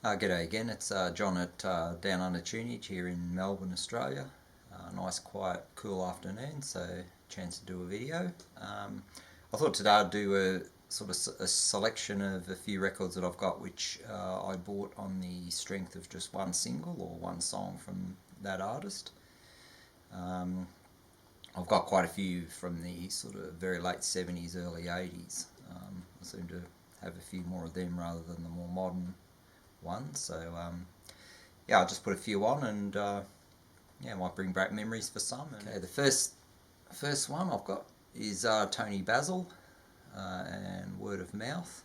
G'day again, it's John at Down Under Tunage here in Melbourne, Australia. Nice, quiet, cool afternoon, so chance to do a video. I thought today I'd do a sort of a selection of a few records that I've got which I bought on the strength of just one single or one song from that artist. I've got quite a few from the sort of very late 70s, early 80s. I seem to have a few more of them rather than the more modern ones. So yeah, I'll just put a few on and yeah, might bring back memories for some. Okay, the first one I've got is Tony Basil and Word of Mouth.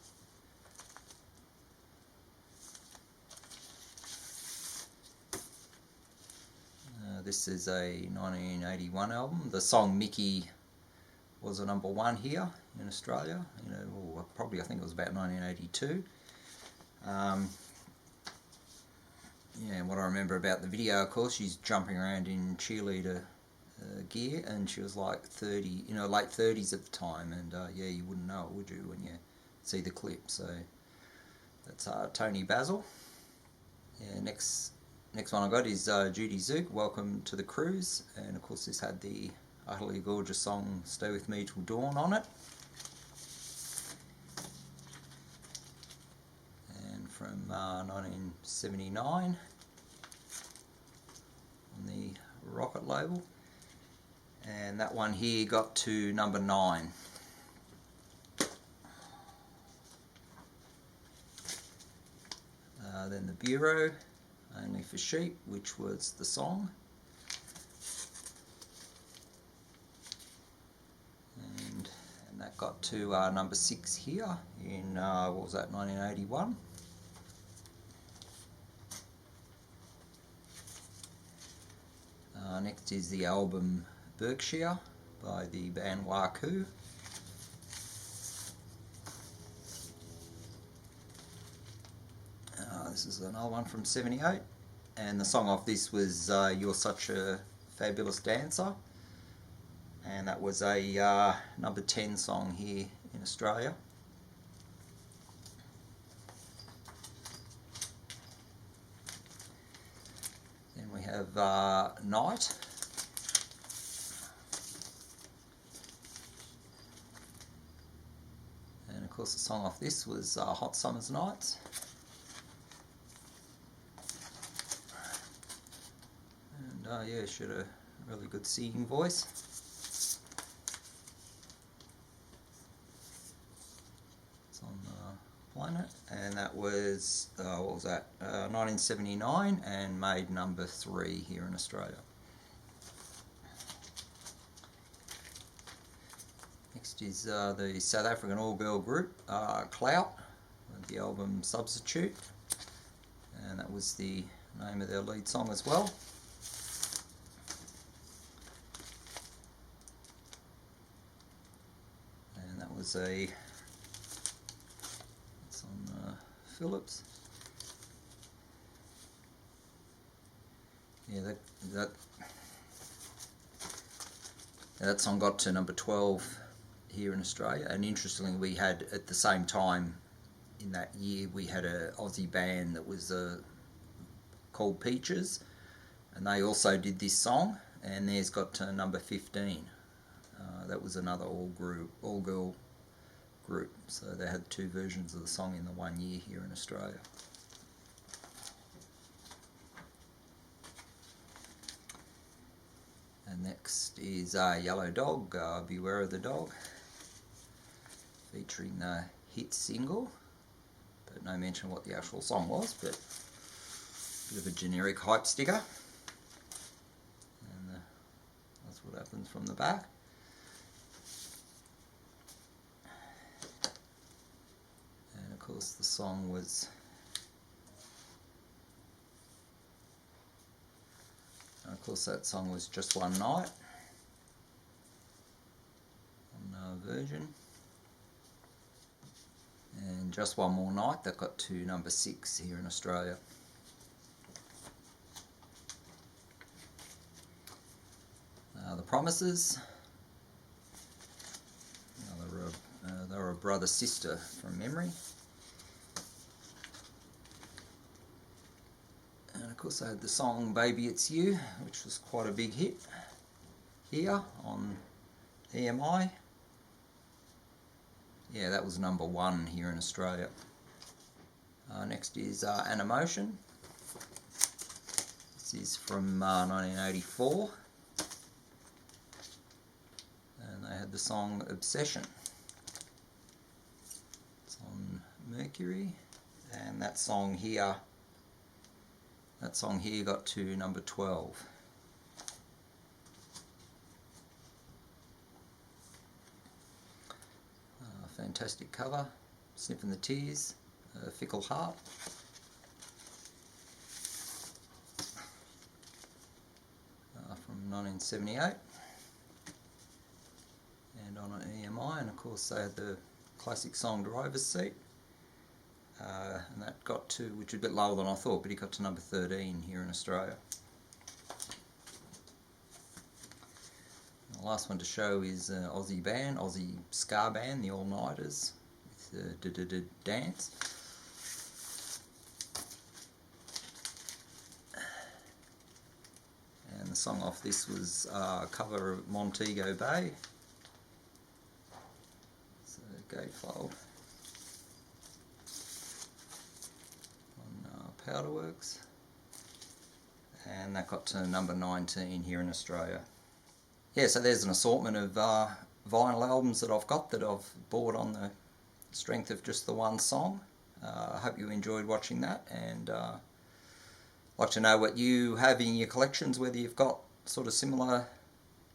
This is a 1981 album. The song Mickey was a number one here in Australia. Probably I think it was about 1982. Yeah, what I remember about the video, of course, she's jumping around in cheerleader gear, and she was like 30, late 30s at the time, and yeah, you wouldn't know it, would you, when you see the clip? So that's Tony Basil. Yeah, next one I got is Judy Zook, Welcome to the Cruise, and of course this had the utterly gorgeous song Stay With Me Till Dawn on it. From 1979 on the Rocket label, and that one here got to number 9. Then the Bureau, Only for Sheep, which was the song, and that got to number 6 here in what was that, 1981. Next is the album Berkshire by the band Wahoo. This is another one from 78, and the song off this was You're Such a Fabulous Dancer, and that was a number 10 song here in Australia. Then we have Night. And of course the song off this was Hot Summer's Nights. And yeah, she had a really good singing voice. It's on Planet, and that was, what was that, 1979, and made number 3 here in Australia. Next is the South African all-girl group Clout, the album Substitute, and that was the name of their lead song as well. And that was it's on Philips. Yeah, that song got to number 12 here in Australia, and interestingly we had at the same time in that year we had a Aussie band that was called Peaches, and they also did this song, and theirs got to number 15. That was another all-girl group, so they had 2 versions of the song in the one year here in Australia. And next is Yellow Dog, Beware of the Dog, featuring the hit single, but no mention of what the actual song was, but a bit of a generic hype sticker. And that's what happens from the back. And of course the song was that song was Just One Night on Virgin, and Just One More Night, that got to number 6 here in Australia. The Promises, they were a brother-sister from memory. course I had the song Baby It's You, which was quite a big hit here on EMI. Yeah, that was #1 here in Australia. Next is Animotion. This is from 1984. And they had the song Obsession. It's on Mercury. And that song here got to #12. Fantastic cover, Sniffing the Tears, Fickle Heart. From 1978. And on an EMI, and of course they had the classic song Driver's Seat. And that got to, which was a bit lower than I thought, but it got to #13 here in Australia. The last one to show is an Aussie band, Aussie ska band, the All Nighters, with Dance. And the song off this was a cover of Montego Bay. So Gatefold on Powderworks. And that got to #19 here in Australia. Yeah, so there's an assortment of vinyl albums that I've got that I've bought on the strength of just the one song. I hope you enjoyed watching that, and I'd like to know what you have in your collections, whether you've got sort of similar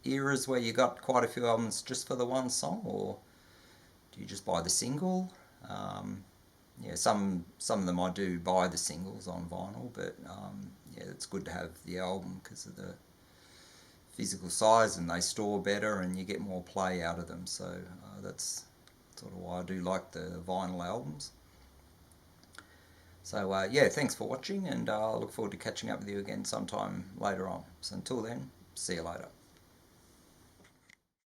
eras where you got quite a few albums just for the one song, or do you just buy the single? Yeah, some of them I do buy the singles on vinyl, but yeah, it's good to have the album because of the physical size, and they store better and you get more play out of them. So that's sort of why I do like the vinyl albums. So yeah, thanks for watching, and I look forward to catching up with you again sometime later on. So until then, see you later.